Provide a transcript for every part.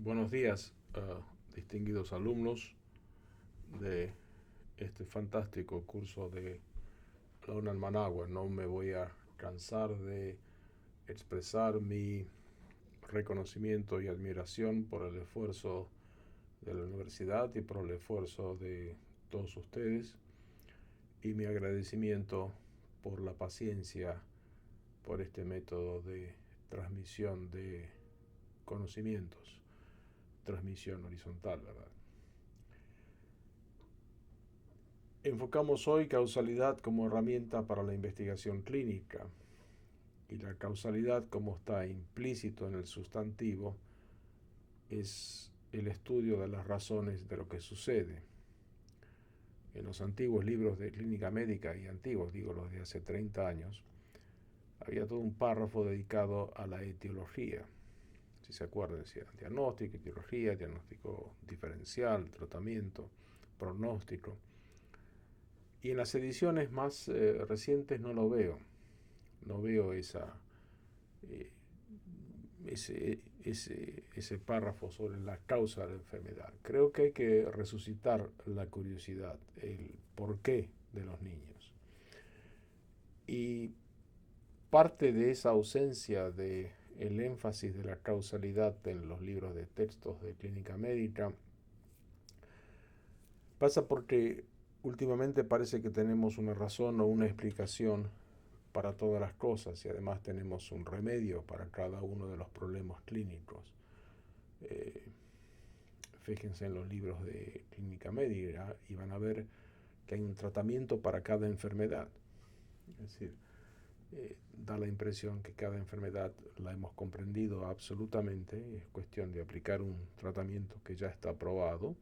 Buenos días, distinguidos alumnos de este fantástico curso de Ronald Managua. No me voy a cansar de expresar mi reconocimiento y admiración por el esfuerzo de la universidad y por el esfuerzo de todos ustedes, y mi agradecimiento por la paciencia, por este método de transmisión de conocimientos, transmisión horizontal, ¿verdad? Enfocamos hoy causalidad como herramienta para la investigación clínica, y la causalidad, como está implícito en el sustantivo, es el estudio de las razones de lo que sucede. En los antiguos libros de clínica médica, y antiguos, digo los de hace 30 años, había todo un párrafo dedicado a la etiología. Si se acuerdan, decía diagnóstico, etiología, diagnóstico diferencial, tratamiento, pronóstico. Y en las ediciones más recientes no lo veo. No veo eh, ese párrafo sobre la causa de la enfermedad. Creo que hay que resucitar la curiosidad, el porqué de los niños. Y parte de esa ausencia de el énfasis de la causalidad en los libros de textos de clínica médica pasa porque últimamente parece que tenemos una razón o una explicación para todas las cosas, y además tenemos un remedio para cada uno de los problemas clínicos. Eh, Fíjense en los libros de clínica médica y van a ver que hay un tratamiento para cada enfermedad. Es decir, da la impresión que cada enfermedad la hemos comprendido absolutamente. Es cuestión de aplicar un tratamiento que ya está aprobado,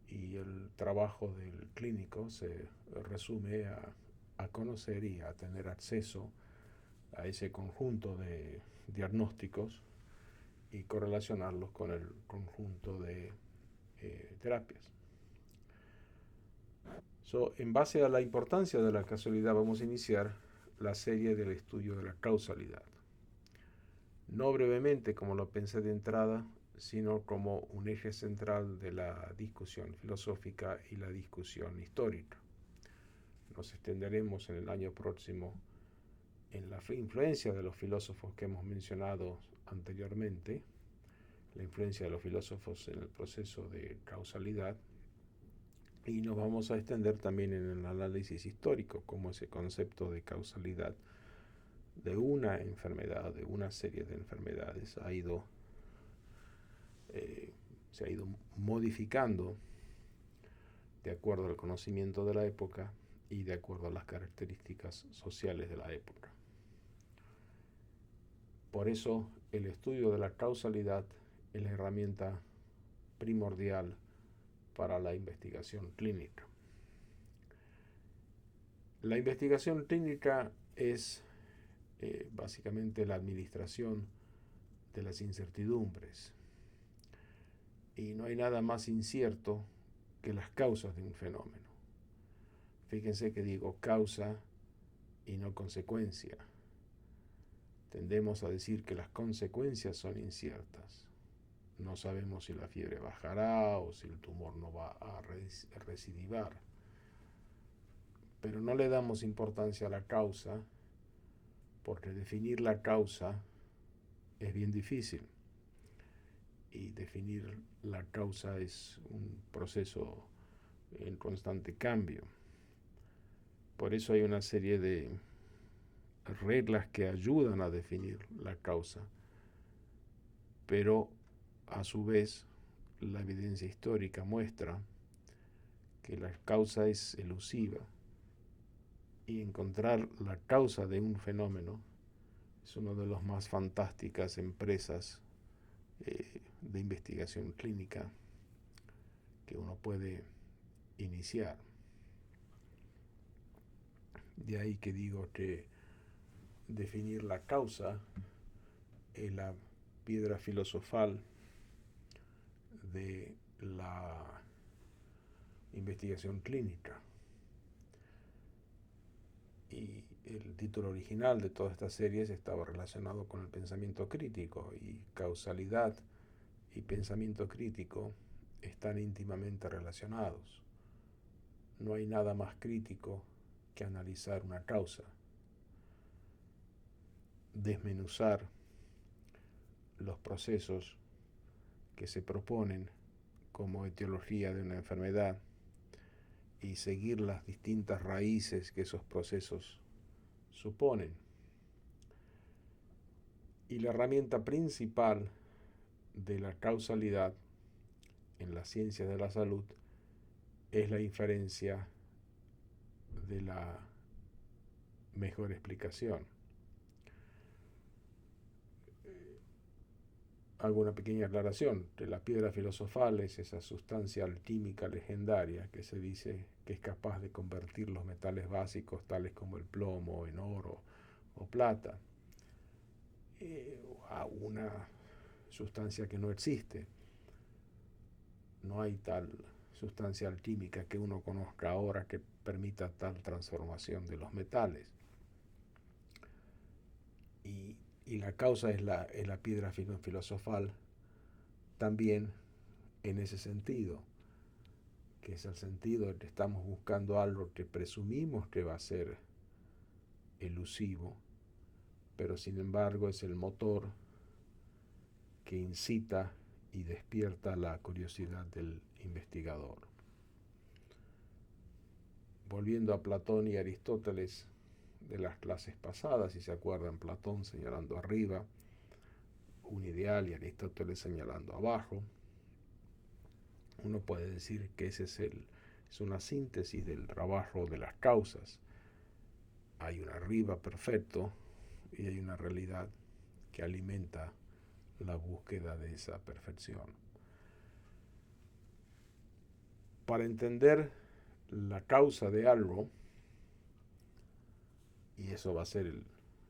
y el trabajo del clínico se resume a conocer y a tener acceso a ese conjunto de diagnósticos y correlacionarlos con el conjunto de terapias. En base a la importancia de la casualidad, vamos a iniciar la serie del estudio de la causalidad. No brevemente, como lo pensé de entrada, sino como un eje central de la discusión filosófica y la discusión histórica. Nos extenderemos en el año próximo en la influencia de los filósofos que hemos mencionado anteriormente, la influencia de los filósofos en el proceso de causalidad, y nos vamos a extender también en el análisis histórico, cómo ese concepto de causalidad de una enfermedad, de una serie de enfermedades, se ha ido modificando de acuerdo al conocimiento de la época y de acuerdo a las características sociales de la época. Por eso el estudio de la causalidad es la herramienta primordial para la investigación clínica. La investigación clínica es básicamente la administración de las incertidumbres, y no hay nada más incierto que las causas de un fenómeno. Fíjense que digo causa y no consecuencia. Tendemos a decir que las consecuencias son inciertas. No sabemos si la fiebre bajará o si el tumor no va a recidivar. Pero no le damos importancia a la causa, porque definir la causa es bien difícil. Y definir la causa es un proceso en constante cambio. Por eso hay una serie de reglas que ayudan a definir la causa, pero a su vez la evidencia histórica muestra que la causa es elusiva, y encontrar la causa de un fenómeno es una de las más fantásticas empresas de investigación clínica que uno puede iniciar. De ahí que digo que definir la causa es la piedra filosofal de la investigación clínica. Y el título original de todas estas series estaba relacionado con el pensamiento crítico, y causalidad y pensamiento crítico están íntimamente relacionados. No hay nada más crítico que analizar una causa, desmenuzar los procesos que se proponen como etiología de una enfermedad y seguir las distintas raíces que esos procesos suponen. Y la herramienta principal de la causalidad en la ciencia de la salud es la inferencia de la mejor explicación. Hago una pequeña aclaración. La piedra filosofal es esa sustancia alquímica legendaria que se dice que es capaz de convertir los metales básicos tales como el plomo en oro o plata a una sustancia que no existe. No hay tal sustancia alquímica que uno conozca ahora que permita tal transformación de los metales. Y la causa es la piedra filosofal también en ese sentido, que es el sentido de que estamos buscando algo que presumimos que va a ser elusivo, pero sin embargo es el motor que incita y despierta la curiosidad del investigador. Volviendo a Platón y Aristóteles de las clases pasadas, si se acuerdan, Platón señalando arriba un ideal y Aristóteles señalando abajo, uno puede decir que ese es una síntesis del trabajo de las causas. Hay un arriba perfecto y hay una realidad que alimenta la búsqueda de esa perfección. Para entender la causa de algo, y eso va a ser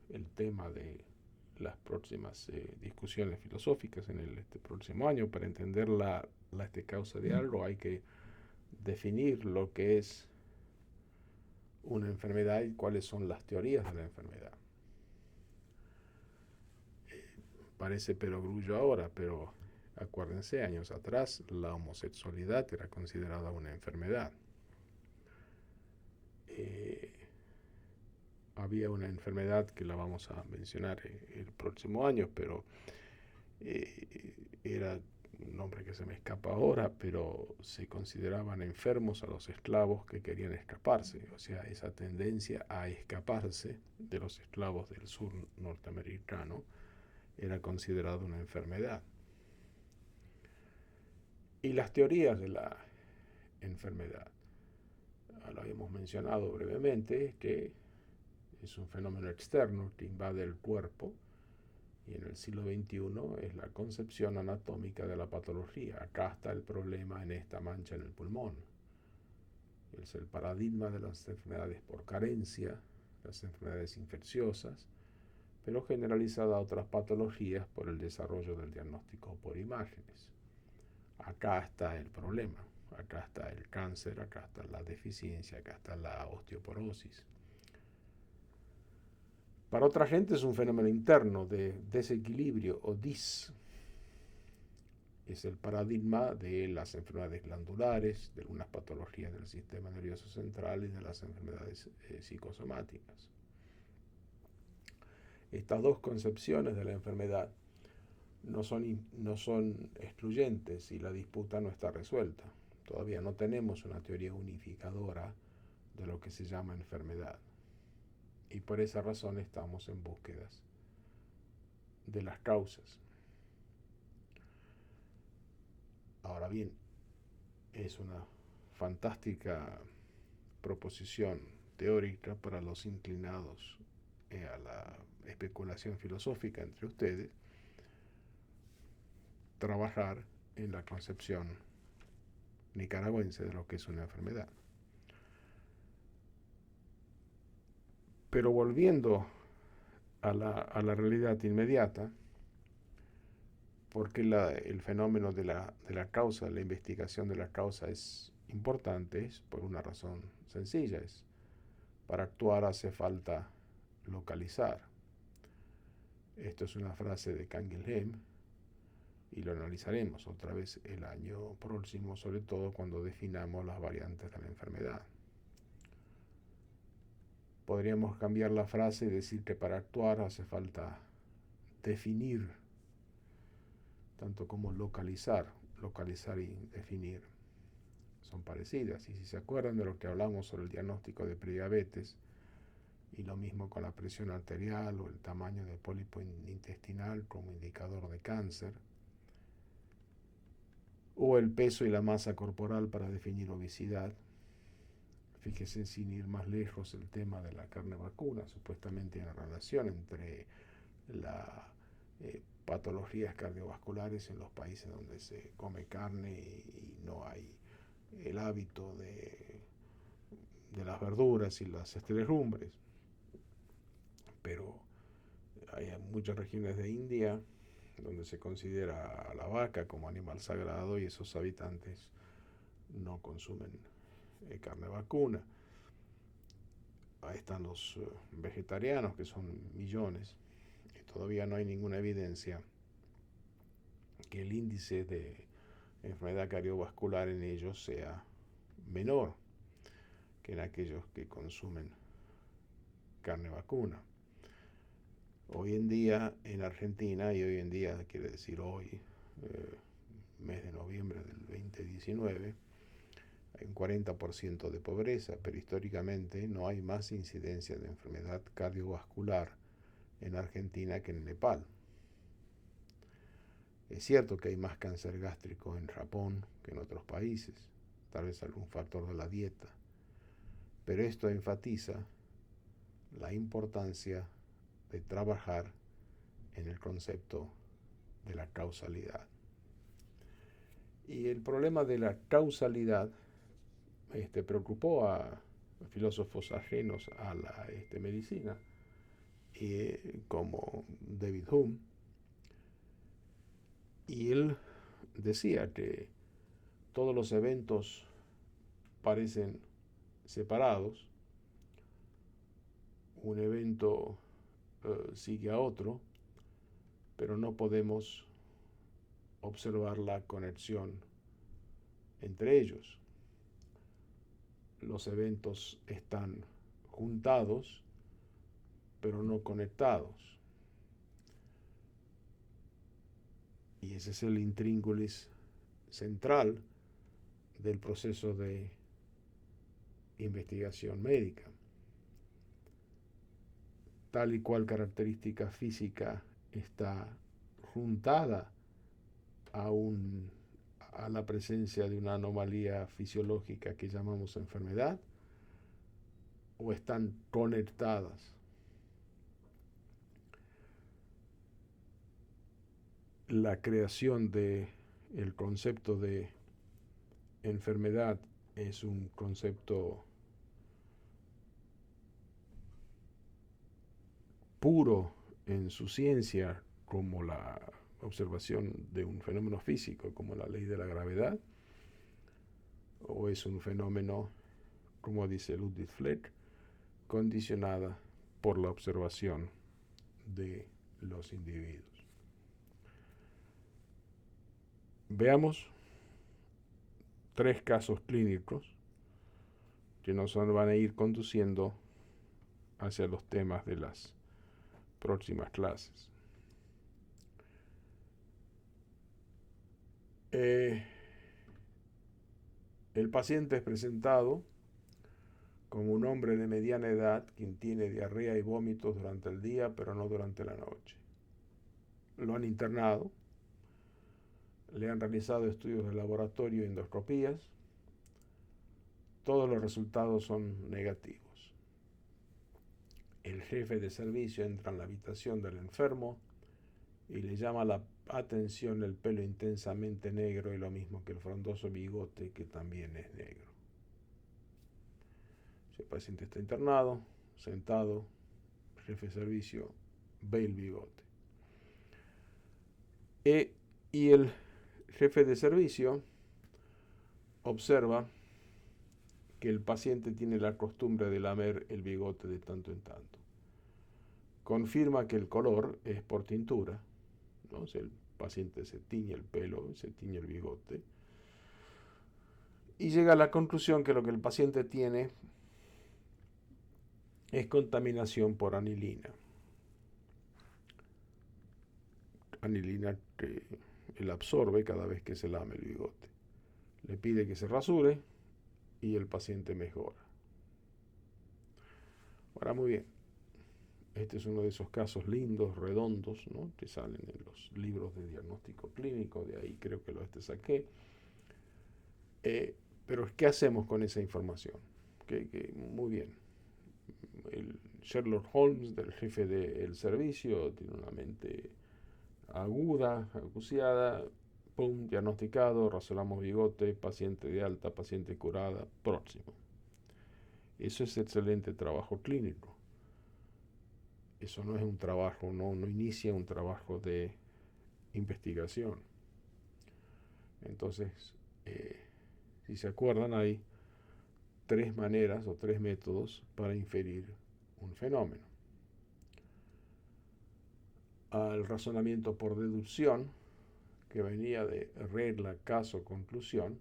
el tema de las próximas discusiones filosóficas en este próximo año, para entender la causa de algo hay que definir lo que es una enfermedad y cuáles son las teorías de la enfermedad. Parece perogrullo ahora, pero acuérdense, años atrás la homosexualidad era considerada una enfermedad. Había una enfermedad que la vamos a mencionar el próximo año, pero era un nombre que se me escapa ahora, pero se consideraban enfermos a los esclavos que querían escaparse, o sea, esa tendencia a escaparse de los esclavos del sur norteamericano era considerada una enfermedad. Y las teorías de la enfermedad, lo habíamos mencionado brevemente, que es un fenómeno externo que invade el cuerpo, y en el siglo XXI es la concepción anatómica de la patología. Acá está el problema en esta mancha en el pulmón. Es el paradigma de las enfermedades por carencia, las enfermedades infecciosas, pero generalizada a otras patologías por el desarrollo del diagnóstico por imágenes. Acá está el problema, acá está el cáncer, acá está la deficiencia, acá está la osteoporosis. Para otra gente es un fenómeno interno de desequilibrio o dis. Es el paradigma de las enfermedades glandulares, de algunas patologías del sistema nervioso central y de las enfermedades psicosomáticas. Estas dos concepciones de la enfermedad no son excluyentes y la disputa no está resuelta. Todavía no tenemos una teoría unificadora de lo que se llama enfermedad. Y por esa razón estamos en búsquedas de las causas. Ahora bien, es una fantástica proposición teórica para los inclinados a la especulación filosófica entre ustedes, trabajar en la concepción nicaragüense de lo que es una enfermedad. Pero volviendo a la realidad inmediata, porque el fenómeno de la causa, la investigación de la causa es importante, es por una razón sencilla, es para actuar hace falta localizar. Esto es una frase de Canguilhem, y lo analizaremos otra vez el año próximo, sobre todo cuando definamos las variantes de la enfermedad. Podríamos cambiar la frase y decir que para actuar hace falta definir, tanto como localizar y definir. Son parecidas. Y si se acuerdan de lo que hablamos sobre el diagnóstico de prediabetes, y lo mismo con la presión arterial o el tamaño del pólipo intestinal como indicador de cáncer, o el peso y la masa corporal para definir obesidad. Fíjese, sin ir más lejos, el tema de la carne vacuna. Supuestamente hay una relación entre las patologías cardiovasculares en los países donde se come carne y no hay el hábito de las verduras y las legumbres. Pero hay muchas regiones de India donde se considera a la vaca como animal sagrado y esos habitantes no consumen carne vacuna. Ahí están los vegetarianos, que son millones, y todavía no hay ninguna evidencia que el índice de enfermedad cardiovascular en ellos sea menor que en aquellos que consumen carne vacuna. Hoy en día en Argentina, y hoy en día quiere decir hoy, mes de noviembre del 2019, hay un 40% de pobreza, pero históricamente no hay más incidencia de enfermedad cardiovascular en Argentina que en Nepal. Es cierto que hay más cáncer gástrico en Japón que en otros países, tal vez algún factor de la dieta, pero esto enfatiza la importancia de trabajar en el concepto de la causalidad. Y el problema de la causalidad preocupó a filósofos ajenos a la medicina, como David Hume, y él decía que todos los eventos parecen separados, un evento sigue a otro, pero no podemos observar la conexión entre ellos. Los eventos están juntados, pero no conectados. Y ese es el intríngulis central del proceso de investigación médica. Tal y cual característica física está juntada a la presencia de una anomalía fisiológica que llamamos enfermedad, o están conectadas. La creación del concepto de enfermedad es un concepto puro en su ciencia, como la observación de un fenómeno físico, como la ley de la gravedad, o es un fenómeno, como dice Ludwig Fleck, condicionada por la observación de los individuos. Veamos 3 casos clínicos que nos van a ir conduciendo hacia los temas de las próximas clases. El paciente es presentado como un hombre de mediana edad quien tiene diarrea y vómitos durante el día, pero no durante la noche. Lo han internado, le han realizado estudios de laboratorio y endoscopías. Todos los resultados son negativos. El jefe de servicio entra en la habitación del enfermo y le llama la atención el pelo intensamente negro y lo mismo que el frondoso bigote, que también es negro. Si el paciente está internado, sentado, el jefe de servicio ve el bigote. Y el jefe de servicio observa que el paciente tiene la costumbre de lamer el bigote de tanto en tanto. Confirma que el color es por tintura, ¿no? El paciente se tiñe el pelo, se tiñe el bigote, y llega a la conclusión que lo que el paciente tiene es contaminación por anilina. Anilina que él absorbe cada vez que se lame el bigote. Le pide que se rasure y el paciente mejora. Ahora, muy bien. Este es uno de esos casos lindos, redondos, ¿no?, que salen en los libros de diagnóstico clínico, de ahí creo que lo saqué. Pero ¿qué hacemos con esa información? Muy bien. El Sherlock Holmes, del jefe del servicio, tiene una mente aguda, acuciada, pum, diagnosticado, rasuramos bigote, paciente de alta, paciente curada, próximo. Eso es excelente trabajo clínico. Eso no es un trabajo, no inicia un trabajo de investigación. Entonces, si se acuerdan, hay tres maneras o tres métodos para inferir un fenómeno. Al razonamiento por deducción, que venía de regla, caso, conclusión.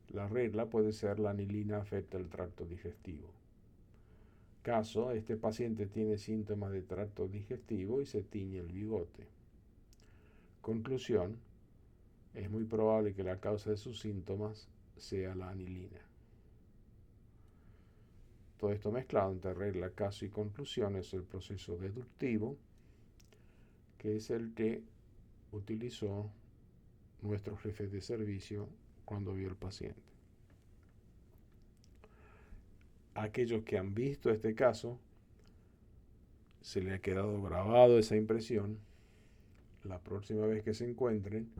La regla puede ser la anilina afecta el tracto digestivo. Caso, este paciente tiene síntomas de tracto digestivo y se tiñe el bigote. Conclusión, es muy probable que la causa de sus síntomas sea la anilina. Todo esto mezclado entre regla, caso y conclusión es el proceso deductivo, que es el que utilizó nuestro jefe de servicio cuando vio al paciente. A aquellos que han visto este caso, se le ha quedado grabado esa impresión. La próxima vez que se encuentren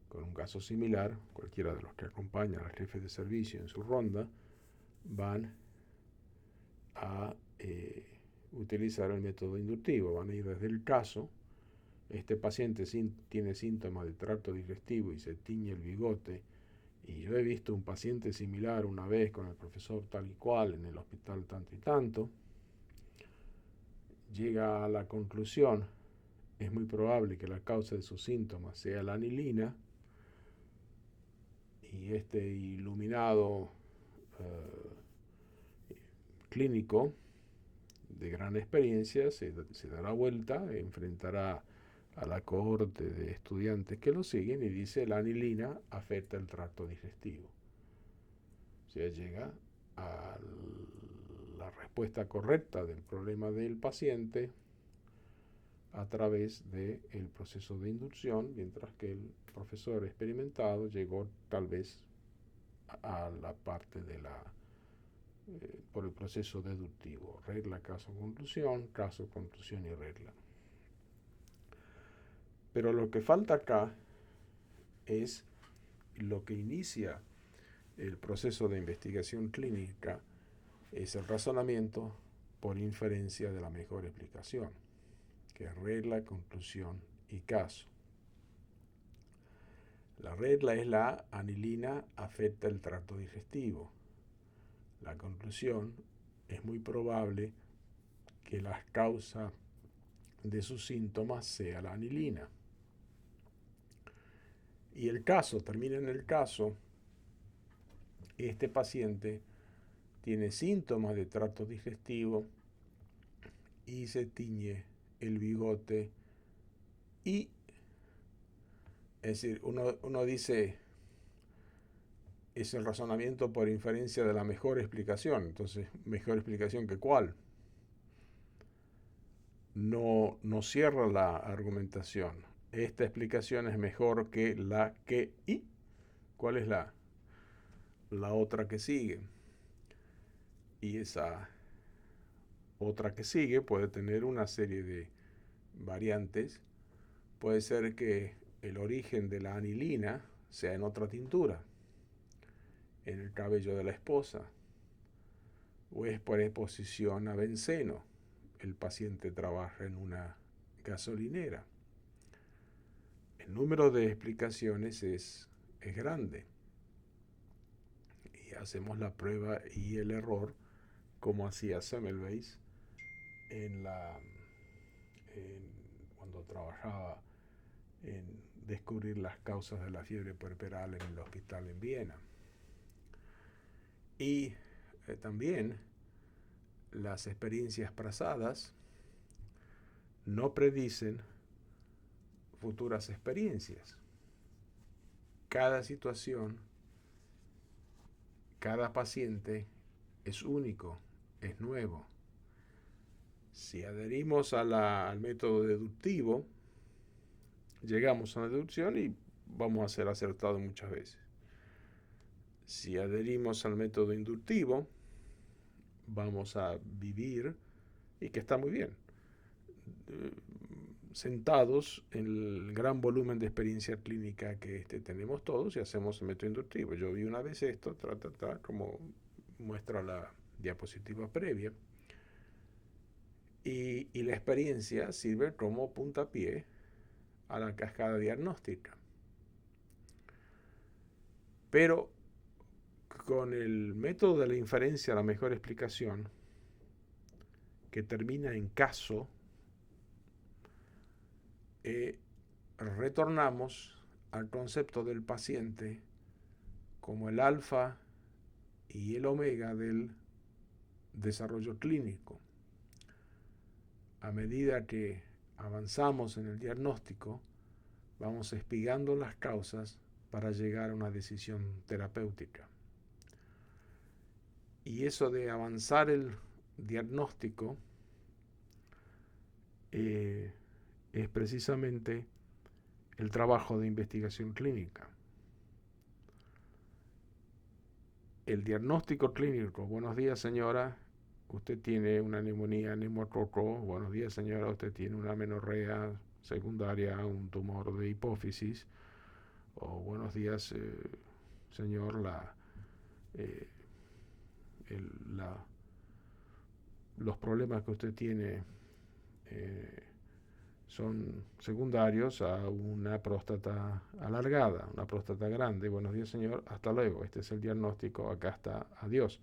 con un caso similar, cualquiera de los que acompañan al jefe de servicio en su ronda, van a utilizar el método inductivo. Van a ir desde el caso. Este paciente tiene síntomas de tracto digestivo y se tiñe el bigote. Y yo he visto un paciente similar una vez con el profesor tal y cual en el hospital tanto y tanto. Llega a la conclusión, es muy probable que la causa de sus síntomas sea la anilina, y este iluminado clínico de gran experiencia se dará vuelta, enfrentará a la cohorte de estudiantes que lo siguen y dice: la anilina afecta el tracto digestivo. O sea, llega a la respuesta correcta del problema del paciente a través del proceso de inducción, mientras que el profesor experimentado llegó tal vez a la parte de por el proceso deductivo, regla, caso, conclusión y regla. Pero lo que falta acá es lo que inicia el proceso de investigación clínica, es el razonamiento por inferencia de la mejor explicación, que es regla, conclusión y caso. La regla es la anilina afecta el tracto digestivo. La conclusión es muy probable que la causa de sus síntomas sea la anilina. Y el caso, termina en el caso, este paciente tiene síntomas de tracto digestivo y se tiñe el bigote y, es decir, uno dice, es el razonamiento por inferencia de la mejor explicación. Entonces, ¿mejor explicación que cuál? No cierra la argumentación. Esta explicación es mejor que la que... ¿Y cuál es la otra que sigue? Y esa otra que sigue puede tener una serie de variantes. Puede ser que el origen de la anilina sea en otra tintura, en el cabello de la esposa, o es por exposición a benceno. El paciente trabaja en una gasolinera. El número de explicaciones es grande. Y hacemos la prueba y el error, como hacía Semmelweis cuando trabajaba en descubrir las causas de la fiebre puerperal en el hospital en Viena. Y también las experiencias pasadas no predicen futuras experiencias. Cada situación, cada paciente es único, es nuevo. Si adherimos al método deductivo, llegamos a una deducción y vamos a ser acertados muchas veces. Si adherimos al método inductivo, vamos a vivir, y que está muy bien, sentados en el gran volumen de experiencia clínica que tenemos todos y hacemos el método inductivo. Yo vi una vez esto, como muestra la diapositiva previa, y la experiencia sirve como puntapié a la cascada diagnóstica. Pero con el método de la inferencia, la mejor explicación, que termina en caso, retornamos al concepto del paciente como el alfa y el omega del desarrollo clínico. A medida que avanzamos en el diagnóstico, vamos espigando las causas para llegar a una decisión terapéutica. Y eso de avanzar el diagnóstico es precisamente el trabajo de investigación clínica. El diagnóstico clínico: buenos días señora, usted tiene una neumonía neumococo. Buenos días señora, usted tiene una amenorrea secundaria, un tumor de hipófisis. O buenos días señor, los problemas que usted tiene son secundarios a una próstata alargada, una próstata grande. Buenos días señor, hasta luego, este es el diagnóstico, acá está, adiós.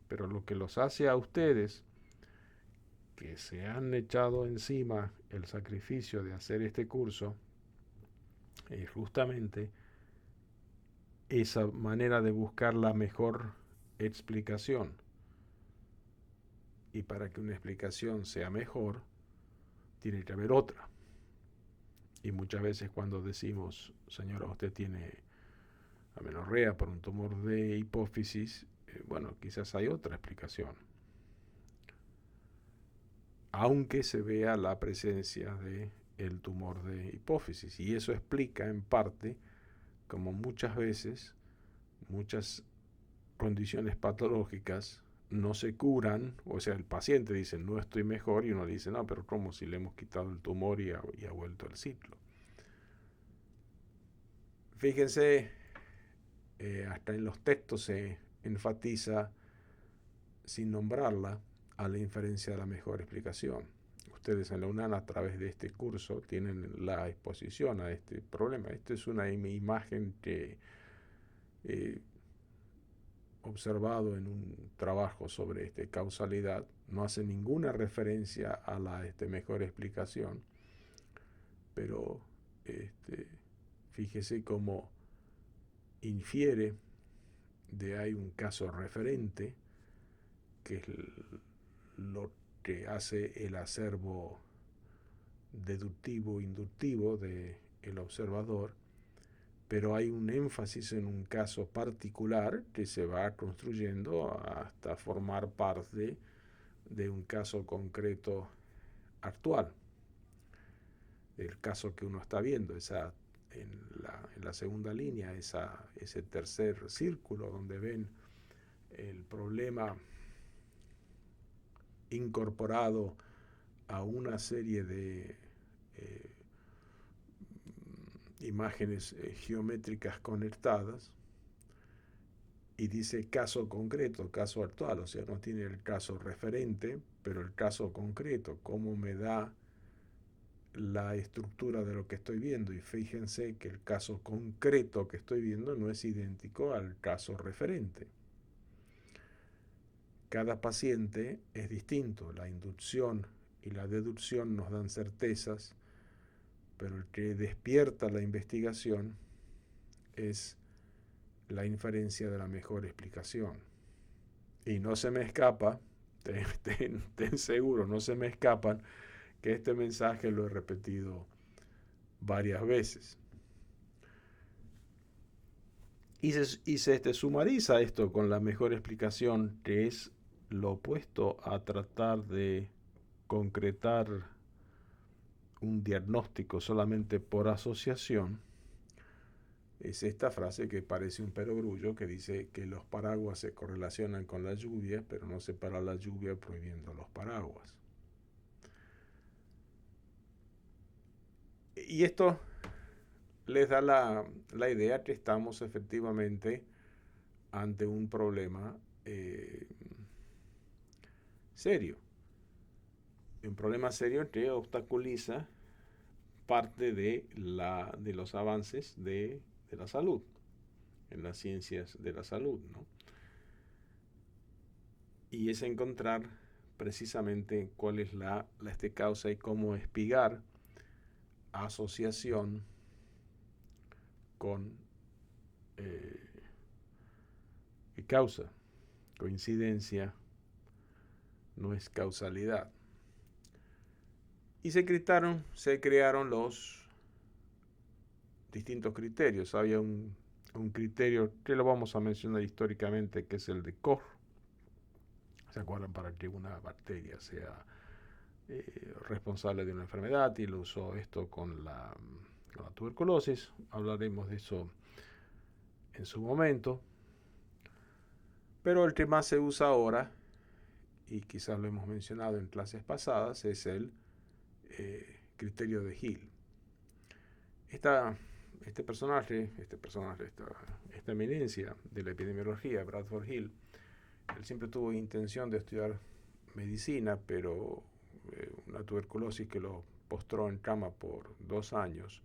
Pero lo que los hace a ustedes, que se han echado encima el sacrificio de hacer este curso, es justamente esa manera de buscar la mejor explicación. Y para que una explicación sea mejor, tiene que haber otra. Y muchas veces cuando decimos, señora, usted tiene amenorrea por un tumor de hipófisis, bueno, quizás hay otra explicación. Aunque se vea la presencia del tumor de hipófisis. Y eso explica en parte como muchas veces muchas condiciones patológicas no se curan. O sea, el paciente dice, no estoy mejor, y uno dice, no, pero ¿cómo si le hemos quitado el tumor y ha vuelto el ciclo? Fíjense, hasta en los textos se enfatiza, sin nombrarla, a la inferencia de la mejor explicación. Ustedes en la UNAM, a través de este curso, tienen la exposición a este problema. Esta es una imagen que he observado en un trabajo sobre causalidad. No hace ninguna referencia a la mejor explicación, pero fíjese cómo infiere de ahí un caso referente, que es lo que hace el acervo deductivo-inductivo del observador, pero hay un énfasis en un caso particular que se va construyendo hasta formar parte de un caso concreto actual. El caso que uno está viendo, en la segunda línea, ese tercer círculo donde ven el problema incorporado a una serie de imágenes geométricas conectadas, y dice caso concreto, caso actual. O sea, no tiene el caso referente, pero el caso concreto, cómo me da la estructura de lo que estoy viendo. Y fíjense que el caso concreto que estoy viendo no es idéntico al caso referente. Cada paciente es distinto. La inducción y la deducción nos dan certezas, pero el que despierta la investigación es la inferencia de la mejor explicación. Y no se me escapa, ten seguro, no se me escapan que este mensaje lo he repetido varias veces. Y se sumariza esto con la mejor explicación, que es lo opuesto a tratar de concretar un diagnóstico solamente por asociación. Es esta frase que parece un perogrullo que dice que los paraguas se correlacionan con la lluvia, pero no se para la lluvia prohibiendo los paraguas. Y esto les da la idea que estamos efectivamente ante un problema serio. Un problema serio que obstaculiza parte de los avances de la salud, en las ciencias de la salud, ¿no? Y es encontrar precisamente cuál es la causa y cómo espigar asociación con causa. Coincidencia no es causalidad. Y se crearon los distintos criterios. Había un criterio que lo vamos a mencionar históricamente, que es el de Koch. ¿Se acuerdan? Para que una bacteria sea responsable de una enfermedad, y lo usó esto con la tuberculosis. Hablaremos de eso en su momento. Pero el que más se usa ahora, y quizás lo hemos mencionado en clases pasadas, es el criterio de Hill. Esta eminencia de la epidemiología, Bradford Hill, él siempre tuvo intención de estudiar medicina, pero una tuberculosis que lo postró en cama por 2 años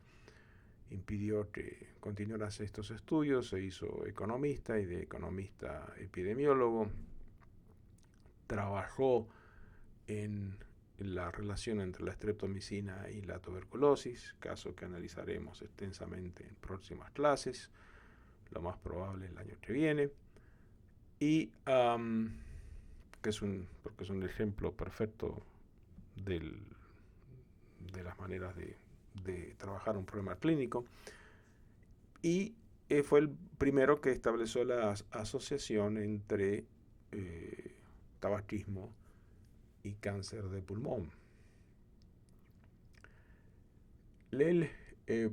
impidió que continuara estos estudios. Se hizo economista, y de economista epidemiólogo. Trabajó en la relación entre la streptomicina y la tuberculosis, caso que analizaremos extensamente en próximas clases, lo más probable el año que viene, y porque es un ejemplo perfecto de las maneras de trabajar un problema clínico, y fue el primero que estableció la asociación entre tabaquismo y cáncer de pulmón. Él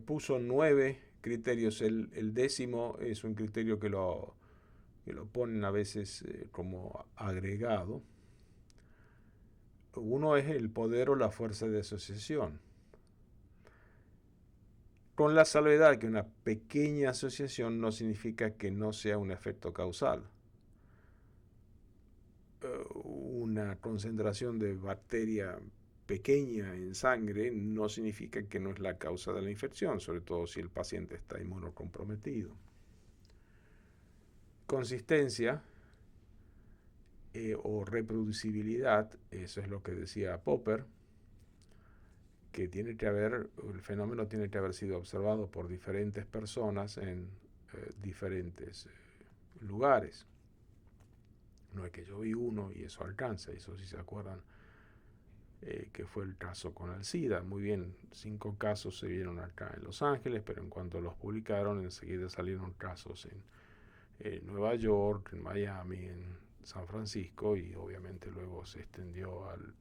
puso 9 criterios. El 10º es un criterio que lo ponen a veces como agregado. Uno es el poder o la fuerza de asociación, con la salvedad que una pequeña asociación no significa que no sea un efecto causal. Una concentración de bacteria pequeña en sangre no significa que no es la causa de la infección, sobre todo si el paciente está inmunocomprometido. Consistencia o reproducibilidad, eso es lo que decía Popper, que el fenómeno tiene que haber sido observado por diferentes personas en diferentes lugares. No es que yo vi uno y eso alcanza. Eso sí se acuerdan que fue el caso con el SIDA. Muy bien, 5 casos se vieron acá en Los Ángeles, pero en cuanto los publicaron, enseguida salieron casos en Nueva York, en Miami, en San Francisco, y obviamente luego se extendió al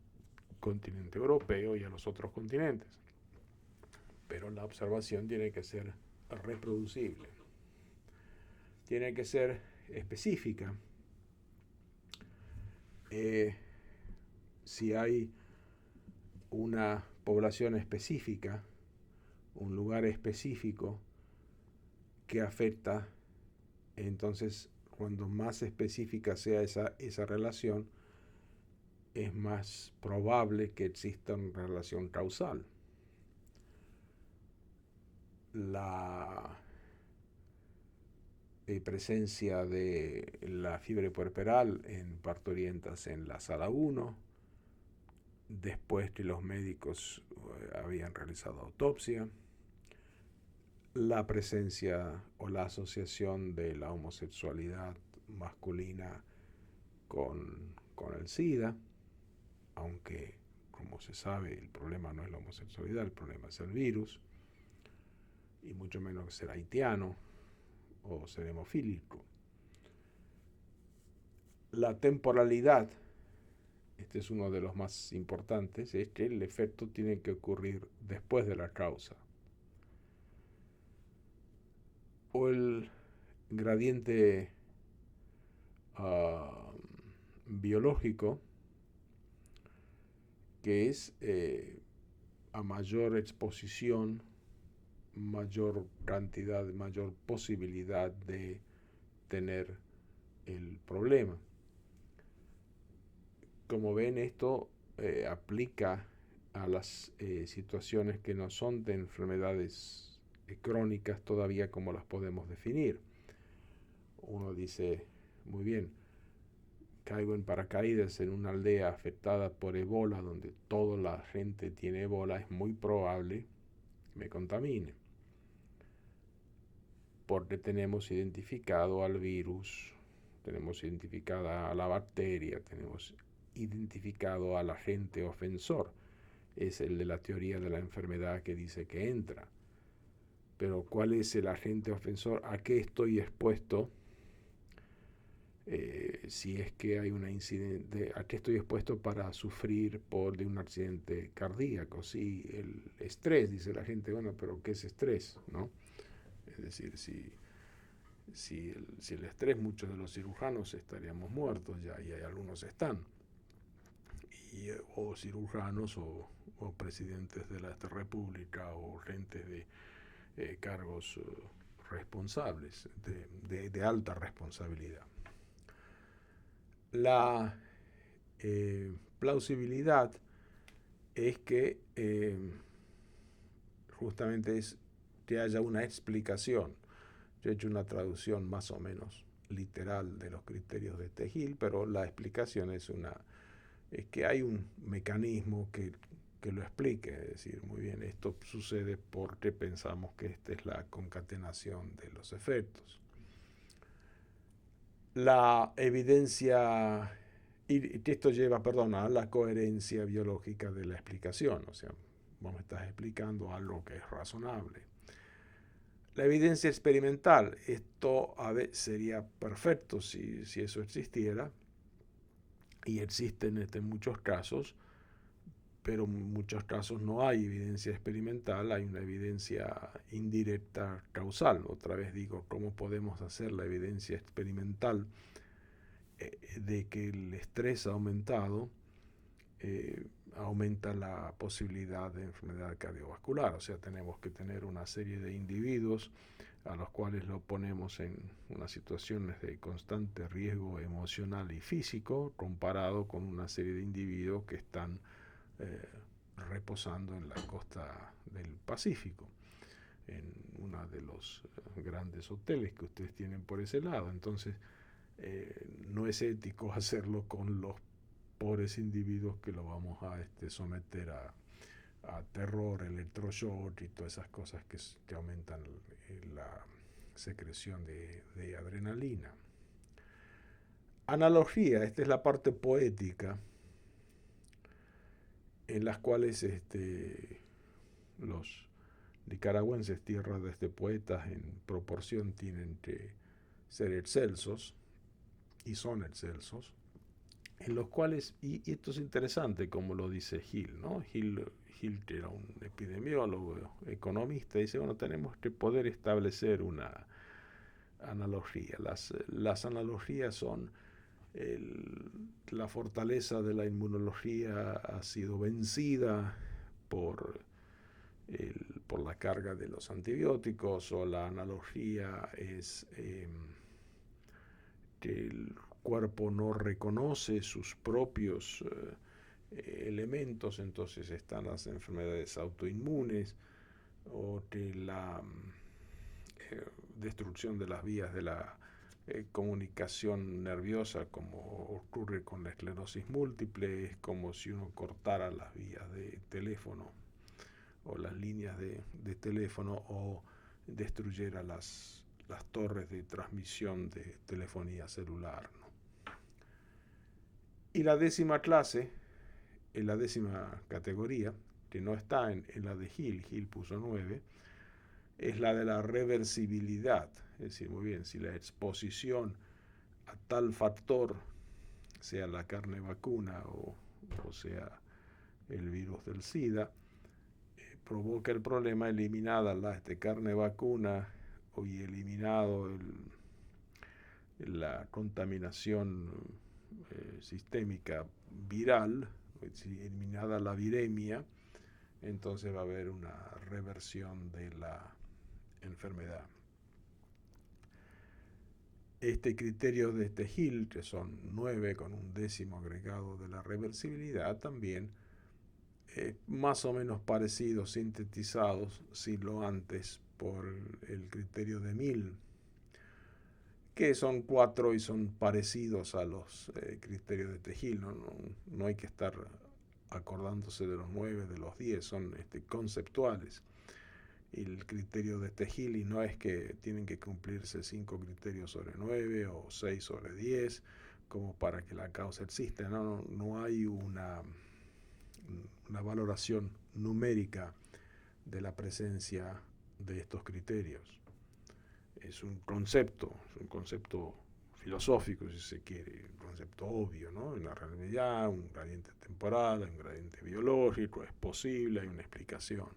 continente europeo y a los otros continentes. Pero la observación tiene que ser reproducible, tiene que ser específica. Si hay una población específica, un lugar específico que afecta, entonces cuando más específica sea esa relación, es más probable que exista una relación causal. La presencia de la fiebre puerperal en parturientas en la sala 1, después que los médicos habían realizado autopsia, la presencia o la asociación de la homosexualidad masculina con el SIDA, aunque, como se sabe, el problema no es la homosexualidad, el problema es el virus, y mucho menos ser haitiano o ser hemofílico. La temporalidad, este es uno de los más importantes, es que el efecto tiene que ocurrir después de la causa. O el gradiente biológico, que es a mayor exposición, mayor cantidad, mayor posibilidad de tener el problema. Como ven, esto aplica a las situaciones que no son de enfermedades crónicas todavía como las podemos definir. Uno dice, muy bien, caigo en paracaídas en una aldea afectada por Ebola, donde toda la gente tiene Ebola, es muy probable que me contamine, porque tenemos identificado al virus, tenemos identificada a la bacteria, tenemos identificado al agente ofensor. Es el de la teoría de la enfermedad que dice que entra. Pero ¿cuál es el agente ofensor? ¿A qué estoy expuesto? Si es que hay un incidente, ¿a qué estoy expuesto para sufrir de un accidente cardíaco? Si el estrés, dice la gente, bueno, pero ¿qué es estrés? ¿No? Es decir, si el estrés, muchos de los cirujanos estaríamos muertos ya, y hay algunos están. O cirujanos o presidentes de la república o gente de cargos responsables, de alta responsabilidad. La plausibilidad es que justamente es que haya una explicación. Yo he hecho una traducción más o menos literal de los criterios de Tegel, pero la explicación es que hay un mecanismo que lo explique, es decir, muy bien, esto sucede porque pensamos que esta es la concatenación de los efectos. La evidencia, y esto lleva, a la coherencia biológica de la explicación, o sea, vos me estás explicando algo que es razonable. La evidencia experimental, esto a veces sería perfecto si eso existiera, y existen en muchos casos, pero en muchos casos no hay evidencia experimental, hay una evidencia indirecta causal. Otra vez digo, ¿cómo podemos hacer la evidencia experimental de que el estrés aumentado aumenta la posibilidad de enfermedad cardiovascular? O sea, tenemos que tener una serie de individuos a los cuales lo ponemos en unas situaciones de constante riesgo emocional y físico, comparado con una serie de individuos que están reposando en la costa del Pacífico, en uno de los grandes hoteles que ustedes tienen por ese lado. Entonces, no es ético hacerlo con los pobres individuos que lo vamos a someter a terror, electroshock y todas esas cosas que aumentan la secreción de adrenalina. Analogía, esta es la parte poética, en las cuales los nicaragüenses, tierra de poetas, en proporción tienen que ser excelsos, y son excelsos, en los cuales, y esto es interesante como lo dice Hill, ¿no? Hill, que era un epidemiólogo, economista, dice, bueno, tenemos que poder establecer una analogía. Las analogías son la fortaleza de la inmunología ha sido vencida por la carga de los antibióticos, o la analogía es que el cuerpo no reconoce sus propios elementos, entonces están las enfermedades autoinmunes, o que la destrucción de las vías de la comunicación nerviosa como ocurre con la esclerosis múltiple. Es como si uno cortara las vías de teléfono o las líneas de teléfono, o destruyera las torres de transmisión de telefonía celular, ¿no? Y la 10ª clase, en la 10ª categoría, que no está en la de Hill puso 9, es la de la reversibilidad. Es decir, muy bien, si la exposición a tal factor, sea la carne vacuna o sea el virus del SIDA, provoca el problema, eliminada la carne vacuna y eliminado la contaminación sistémica viral, eliminada la viremia, entonces va a haber una reversión de la enfermedad. Este criterio de Hill, que son 9 con un 10º agregado de la reversibilidad, también más o menos parecidos, sintetizados siglo antes por el criterio de Mill, que son 4 y son parecidos a los criterios de Hill. No hay que estar acordándose de los 9, de los 10, son conceptuales. El criterio de Hill, y no es que tienen que cumplirse 5 criterios sobre 9 o 6 sobre 10 como para que la causa exista. No hay una valoración numérica de la presencia de estos criterios. Es un concepto filosófico, si se quiere, un concepto obvio, ¿no? En la realidad, un gradiente temporal, un gradiente biológico, es posible, hay una explicación.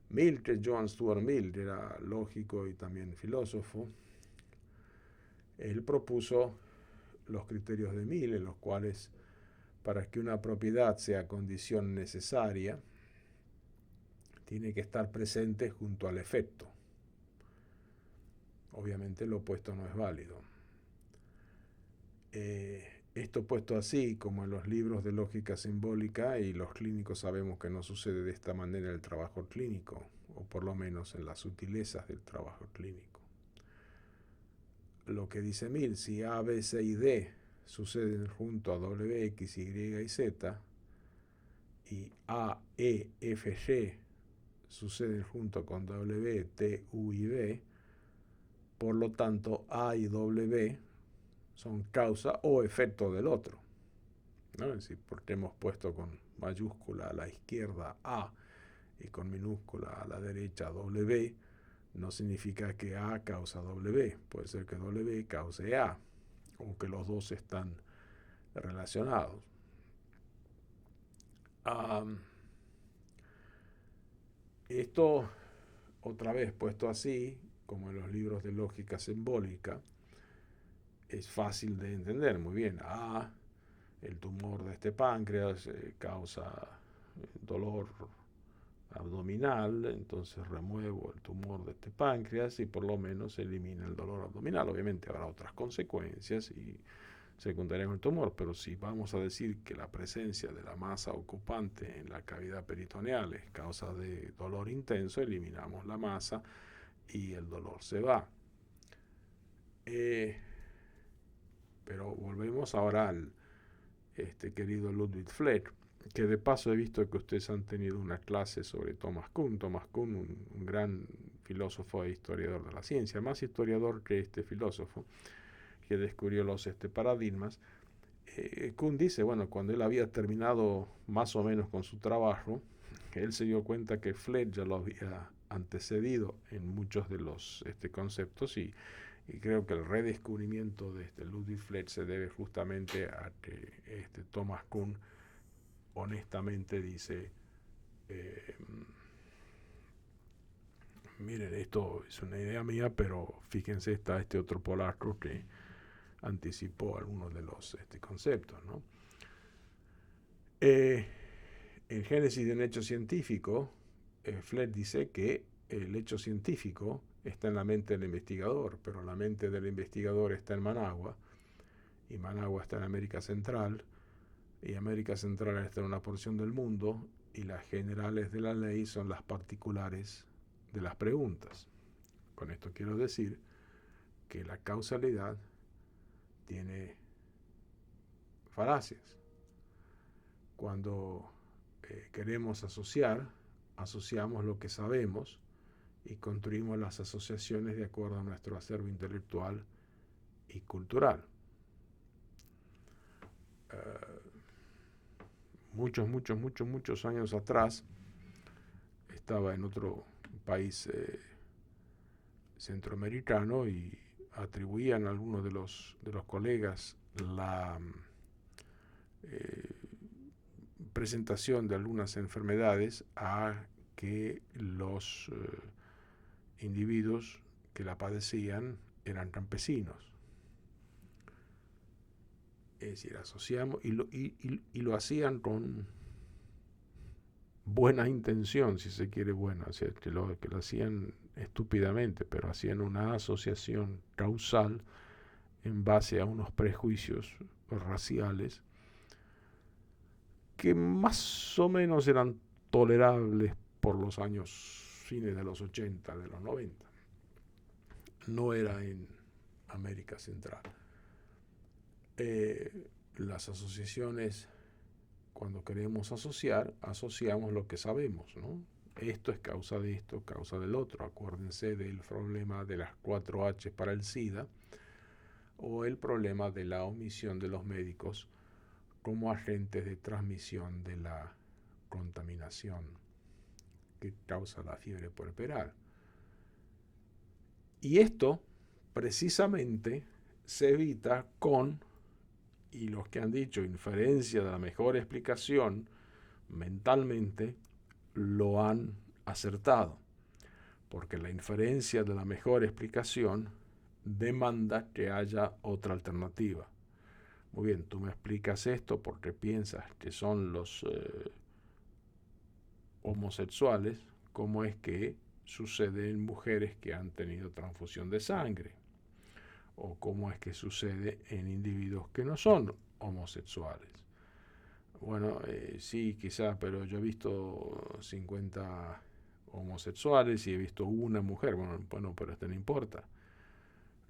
Mill, que Johann Stuart Mill, era lógico y también filósofo, él propuso los criterios de Mill, en los cuales, para que una propiedad sea condición necesaria, tiene que estar presente junto al efecto. Obviamente lo opuesto no es válido. Esto puesto así, como en los libros de lógica simbólica, y los clínicos sabemos que no sucede de esta manera en el trabajo clínico, o por lo menos en las sutilezas del trabajo clínico. Lo que dice Mill, si A, B, C y D suceden junto a W, X, Y y Z, y A, E, F, G suceden junto con W, T, U y B, por lo tanto A y W son causa o efecto del otro, ¿no? Es decir, porque hemos puesto con mayúscula a la izquierda A y con minúscula a la derecha W, no significa que A causa W. Puede ser que W cause A, o que los dos están relacionados. Esto, otra vez puesto así, como en los libros de lógica simbólica, es fácil de entender. Muy bien, el tumor de este páncreas causa dolor abdominal, entonces remuevo el tumor de este páncreas y por lo menos elimina el dolor abdominal. Obviamente habrá otras consecuencias y secundarias con el tumor, pero si vamos a decir que la presencia de la masa ocupante en la cavidad peritoneal es causa de dolor intenso, eliminamos la masa y el dolor se va. Pero volvemos ahora al querido Ludwig Fleck, que de paso he visto que ustedes han tenido una clase sobre Thomas Kuhn. Thomas Kuhn, un gran filósofo e historiador de la ciencia, más historiador que este filósofo, que descubrió los paradigmas. Kuhn dice, bueno, cuando él había terminado más o menos con su trabajo, él se dio cuenta que Fleck ya lo había antecedido en muchos de los conceptos, y creo que el redescubrimiento de Ludwig Fleck se debe justamente a que Thomas Kuhn honestamente dice, miren, esto es una idea mía, pero fíjense, está este otro polaco que anticipó algunos de los conceptos, ¿no? En Génesis de un hecho científico, Fleck dice que el hecho científico está en la mente del investigador, pero la mente del investigador está en Managua, y Managua está en América Central, y América Central está en una porción del mundo, y las generales de la ley son las particulares de las preguntas. Con esto quiero decir que la causalidad tiene falacias. Cuando queremos asociar, asociamos lo que sabemos y construimos las asociaciones de acuerdo a nuestro acervo intelectual y cultural. Muchos años atrás estaba en otro país centroamericano y atribuían a algunos de los colegas la presentación de algunas enfermedades a que los individuos que la padecían eran campesinos. Es decir, asociamos y lo hacían con buena intención, si se quiere, buena, o sea, que lo hacían estúpidamente, pero hacían una asociación causal en base a unos prejuicios raciales que más o menos eran tolerables por los años fines de los 80, de los 90. No era en América Central. Las asociaciones, cuando queremos asociar, asociamos lo que sabemos, ¿no? Esto es causa de esto, causa del otro. Acuérdense del problema de las 4H para el SIDA o el problema de la omisión de los médicos como agentes de transmisión de la contaminación que causa la fiebre puerperal. Y esto precisamente se evita con, y los que han dicho inferencia de la mejor explicación, mentalmente lo han acertado, porque la inferencia de la mejor explicación demanda que haya otra alternativa. Muy bien, tú me explicas esto porque piensas que son los homosexuales, ¿cómo es que sucede en mujeres que han tenido transfusión de sangre? ¿O cómo es que sucede en individuos que no son homosexuales? Bueno, sí, quizá, pero yo he visto 50 homosexuales y he visto una mujer. Bueno, pero esto no importa.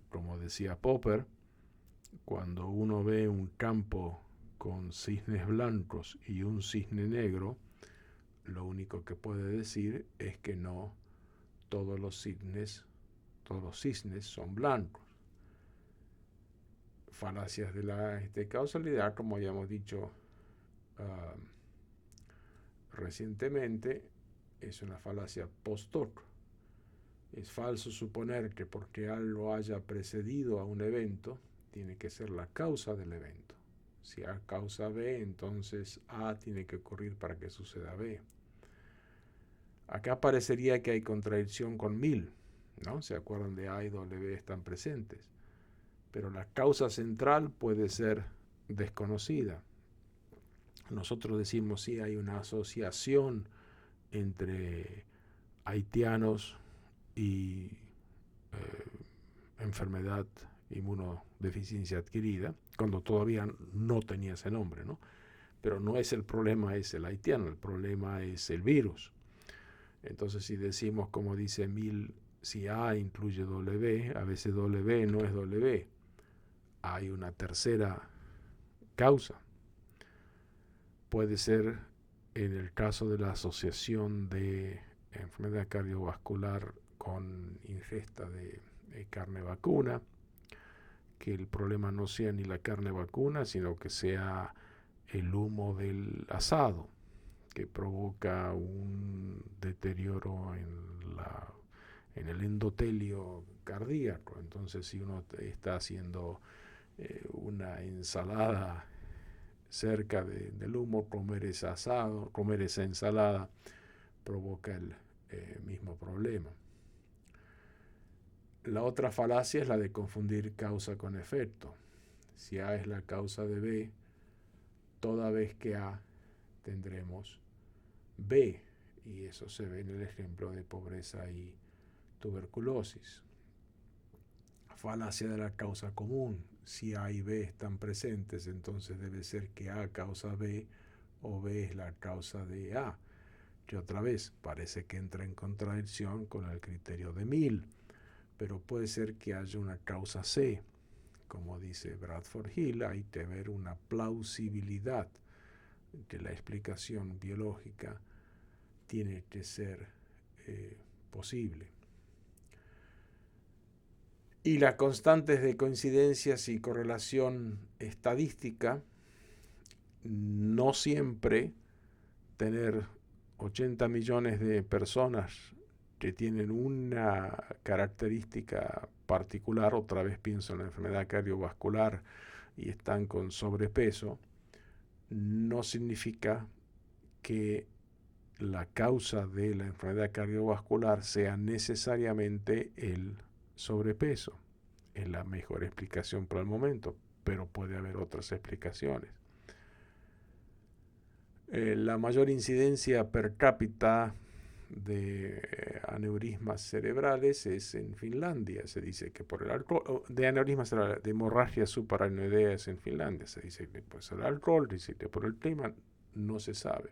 Como decía Popper, cuando uno ve un campo con cisnes blancos y un cisne negro, lo único que puede decir es que no todos los cisnes son blancos. Falacias de la causalidad, como ya hemos dicho recientemente, es una falacia post hoc. Es falso suponer que porque algo haya precedido a un evento, tiene que ser la causa del evento. Si A causa B, entonces A tiene que ocurrir para que suceda B. Acá parecería que hay contradicción con 1000, ¿no? ¿Se acuerdan de A y W están presentes? Pero la causa central puede ser desconocida. Nosotros decimos sí hay una asociación entre haitianos y enfermedad inmunodeficiencia adquirida, cuando todavía no tenía ese nombre, ¿no? Pero no es el problema, es el haitiano, el problema es el virus. Entonces, si decimos, como dice 1000, si A incluye W, a veces W no es W. Hay una tercera causa. Puede ser en el caso de la asociación de enfermedad cardiovascular con ingesta de carne vacuna, que el problema no sea ni la carne vacuna, sino que sea el humo del asado, que provoca un deterioro en el endotelio cardíaco. Entonces, si uno está haciendo una ensalada cerca del humo, comer esa ensalada provoca el mismo problema. La otra falacia es la de confundir causa con efecto. Si A es la causa de B, toda vez que A tendremos B, y eso se ve en el ejemplo de pobreza y tuberculosis. Falacia de la causa común. Si A y B están presentes, entonces debe ser que A causa B o B es la causa de A. Que otra vez parece que entra en contradicción con el criterio de 1000. pero puede ser que haya una causa C. Como dice Bradford Hill, hay que ver una plausibilidad de la explicación biológica, tiene que ser posible. Y las constantes de coincidencias y correlación estadística, no siempre tener 80 millones de personas que tienen una característica particular, otra vez pienso en la enfermedad cardiovascular y están con sobrepeso, no significa que la causa de la enfermedad cardiovascular sea necesariamente el sobrepeso. Es la mejor explicación por el momento, pero puede haber otras explicaciones. La mayor incidencia per cápita de aneurismas cerebrales es en Finlandia. Se dice que por el alcohol, de aneurismas cerebrales, de hemorragia subaracnoidea es en Finlandia. Se dice que por el alcohol, dice que por el clima, no se sabe.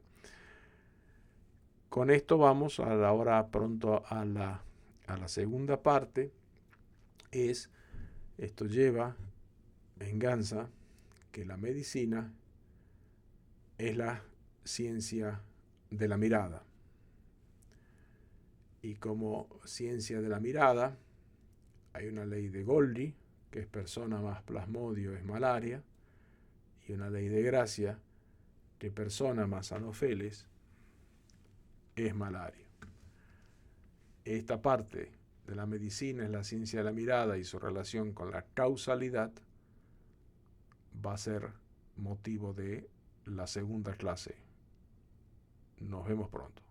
Con esto vamos ahora pronto a la segunda parte. Esto lleva, venganza, que la medicina es la ciencia de la mirada. Y como ciencia de la mirada, hay una ley de Golgi, que es persona más plasmodio es malaria, y una ley de Gracia, que persona más anopheles es malaria. Esta parte de la medicina es la ciencia de la mirada y su relación con la causalidad va a ser motivo de la segunda clase. Nos vemos pronto.